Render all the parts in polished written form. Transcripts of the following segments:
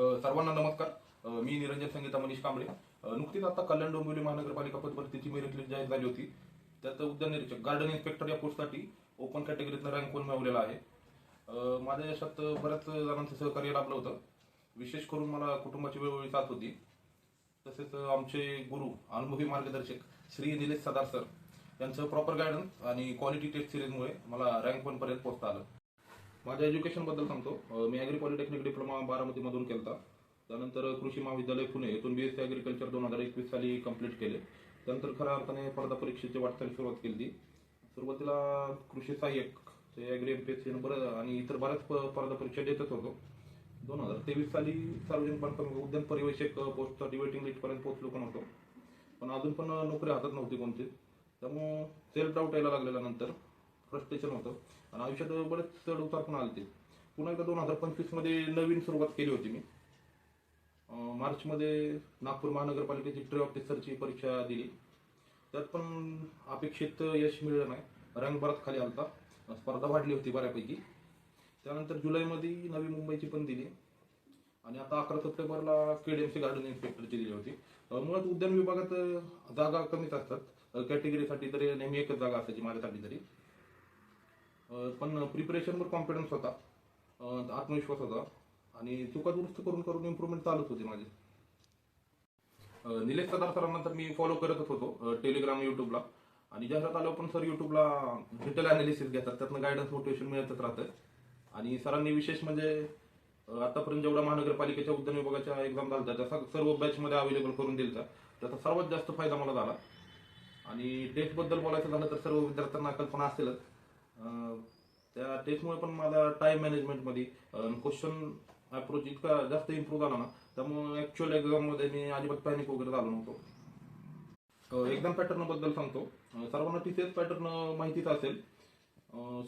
सर्वांना नमस्कार. मी निरंजन संगीता मनीष कांबळे. नुकतीच आता कल्याण डोंबिवली महानगरपालिका पद भरतीची मेरिट लिस्ट जाहीर झाली होती. त्यात उद्यान निरीक्षक गार्डन इन्स्पेक्टर या पोस्टसाठी ओपन कॅटेगरीतनं रँक 1 मिळवलेला आहे. माझ्या यशात बऱ्याच जणांचं सहकार्य लाभलं होतं. विशेष करून मला कुटुंबाची वेळोवेळी साथ होती. तसेच आमचे गुरु अनुभवी मार्गदर्शक श्री निलेश सदार सर यांचं प्रॉपर गायडन्स आणि क्वालिटी टेस्ट सिरीजमुळे मला रँक 1 पर्यंत पोहोचता आलं. माझ्या एज्युकेशनबद्दल सांगतो. मी ॲग्री पॉलिटेक्निक डिप्लोमा बारामतीमधून केला. त्यानंतर कृषी महाविद्यालय पुणे येथून BSc ॲग्रिकल्चर 2021 साली कंप्लीट केले. त्यानंतर खऱ्या अर्थाने स्पर्धा परीक्षेची वाटचाल सुरुवात केली. सुरुवातीला कृषी सहाय्यक ॲग्री MPSC बरं आणि इतर बऱ्याच स्पर्धा परीक्षा देतच होतो. 2023 साली सार्वजनिक बांधकाम उद्यान पर्यवेक्षक पोस्टसाठी वेटिंग लिस्टपर्यंत पोहोचलो पण होतो. पण अजून पण नोकरी हातात नव्हती कोणती. त्यामुळं सेल्फ डाऊट यायला लागलेल्या नंतर फ्रस्ट्रेशन होतं आणि आयुष्यात बरेच चढ उतार पण आले. पुन्हा एकदा 2025 मध्ये नवीन सुरुवात केली होती मी. मार्चमध्ये नागपूर महानगरपालिकेची ट्रे ऑफिसरची परीक्षा दिली. त्यात पण अपेक्षित यश मिळलं नाही. रँक बराच खाली आलता. स्पर्धा वाढली होती बऱ्यापैकी. त्यानंतर जुलैमध्ये नवी मुंबईची पण दिली आणि आता 11 सप्टेंबरला KDMC गार्डन इन्स्पेक्टरची दिली होती. मुळात उद्यान विभागात जागा कमीच असतात. कॅटेगरीसाठी तरी नेहमी एकच जागा असायची माझ्यासाठी तरी. पण प्रिपरेशनवर कॉन्फिडन्स होता, आत्मविश्वास होता आणि चुका दुरुस्त करून करून इम्प्रूव्हमेंट चालूच होती माझी. निलेश सदार सरांना तर मी फॉलो करतच होतो टेलिग्राम, युट्यूबला. आणि जाहिरात आल्यावर पण सर युट्यूबला डिटेल अनालिसिस घेतात. त्यातनं गायडन्स मोटिवेशन मिळतच राहतं. आणि सरांनी विशेष म्हणजे आतापर्यंत जेवढ्या महानगरपालिकेच्या उद्यान विभागाच्या एक्झाम झाल्या त्या सर्व बॅचमध्ये अवेलेबल करून दिल्या. त्याचा सर्वात जास्त फायदा मला झाला. आणि टेस्टबद्दल बोलायचं झालं तर सर्व विद्यार्थ्यांना कल्पना असेलच. त्या टेस्टमुळे पण माझा टाइम मॅनेजमेंटमध्ये क्वेश्चन अप्रोच इतका जास्त इम्प्रूव्ह झाला ना, त्यामुळे ॲक्च्युअल एक्झाममध्ये मी अजिबात पॅनिक वगैरे झालो नव्हतो. एक्झाम पॅटर्न बद्दल सांगतो. सर्वांना TCS पॅटर्न माहितीच असेल.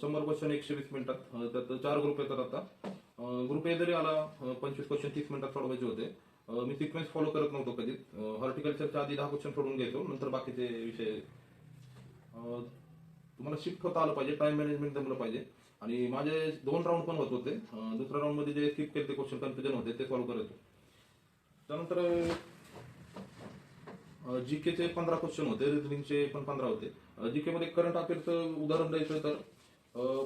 100 क्वेश्चन 120 मिनिटात. त्यात 4 ग्रुप येतात. आता ग्रुप ए जरी आला 25 क्वेश्चन 30 मिनिटात सोडवायचे होते. मी सिक्वेन्स फॉलो करत नव्हतो कधीच. हॉर्टिकल्चरच्या आधी 10 क्वेश्चन सोडून घ्यायचो, नंतर बाकीचे विषय. तुम्हाला शिफ्ट होता आलं पाहिजे, टाइम मॅनेजमेंट जमलं पाहिजे. आणि माझे 2 राऊंड पण होत होते. दुसऱ्या राऊंडमध्ये जे स्किप केले क्वेश्चन कन्फ्युजन होते ते सॉल्व्ह करायचो. त्यानंतर GKचे 15 क्वेश्चन होते, रिझनिंगचे पण 15 होते. GK मध्ये करंट अफेअरचं उदाहरण द्यायचं तर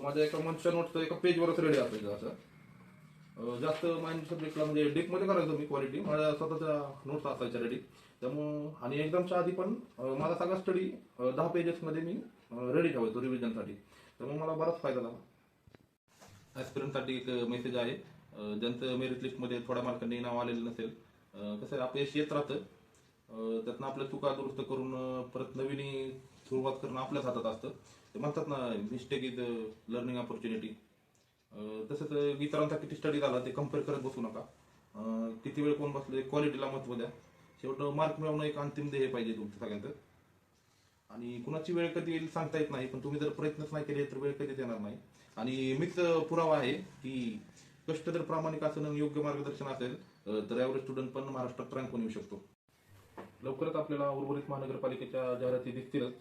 माझ्या एका मंथच्या नोट्स एका पेजवरच रेडी असायचं. असं जास्त माइंड सब्जेक्टला म्हणजे डीपमध्ये करायचो मी. क्वालिटी माझ्या स्वतःच्या नोट्स असायच्या रेडी. त्यामुळं आणि एक्झामच्या आधी पण माझा सगळा स्टडी 10 पेजेसमध्ये मी रेडी ठेवायचो रिव्हिजनसाठी. त्यामुळे मला बराच फायदा झाला. ॲस्पिरंटसाठी एक मेसेज आहे. ज्यांचं मेरिट लिस्टमध्ये थोड्या मार्कांनी नाव आलेलं नसेल, कसं आहे अपयश येत राहतं. त्यातनं आपल्या चुका दुरुस्त करून परत नवीन सुरुवात करणं आपल्याच हातात असतं. ते म्हणतात ना, मिस्टेक इज लर्निंग ऑपॉर्च्युनिटी. तसंच इतरांचा किती स्टडी झाला ते कम्पेअर करत बसू नका. किती वेळ कोण बसले, क्वालिटीला महत्त्व द्या. शेवट मार्क मिळवणं एक अंतिम ध्येय पाहिजे तुमचं सगळ्यांचं. आणि कुणाची वेळ कधी येईल सांगता येत नाही, पण तुम्ही जर प्रयत्नच नाही केले तर वेळ कधीच येणार नाही. आणि मीच पुरावा आहे की कष्ट जर प्रामाणिक असेल आणि योग्य मार्गदर्शन असेल तर ॲव्हरेज स्टुडंट पण महाराष्ट्रात रँक पण येऊ शकतो. लवकरच आपल्याला उर्वरित महानगरपालिकेच्या जाहिराती दिसतीलच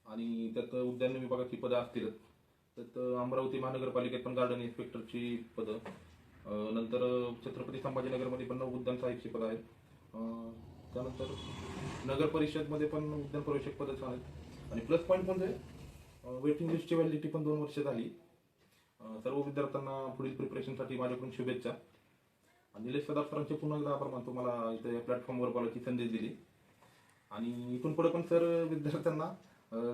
आणि त्यात उद्यान विभागाची पदं असतीलच. त्यात अमरावती महानगरपालिकेत पण गार्डन इन्स्पेक्टरची पदं, नंतर छत्रपती संभाजीनगरमध्ये पण उद्यान सहाय्यकची पदं आहेत. त्यानंतर नगर परिषदमध्ये पण उद्यान पर्यवेक्षक पदं आहेत. आणि प्लस पॉईंट म्हणजे वेटिंग लिस्टची व्हॅलिडिटी पण 2 वर्ष झाली. सर्व विद्यार्थ्यांना पुढील प्रिपरेशनसाठी माझ्याकडून शुभेच्छा. आणि निलेश सदार सरांचे पुन्हा एकदा आभार मानतो, मला इथे या प्लॅटफॉर्मवर बोलायची संधी दिली. आणि इथून पुढे पण सर विद्यार्थ्यांना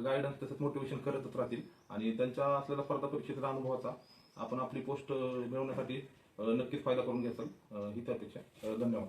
गायडन्स तसंच मोटिवेशन करतच राहतील. आणि त्यांच्या असलेल्या स्पर्धा परीक्षेचा अनुभवाचा आपण आपली पोस्ट मिळवण्यासाठी नक्कीच फायदा करून घ्याल हीच अपेक्षा. धन्यवाद.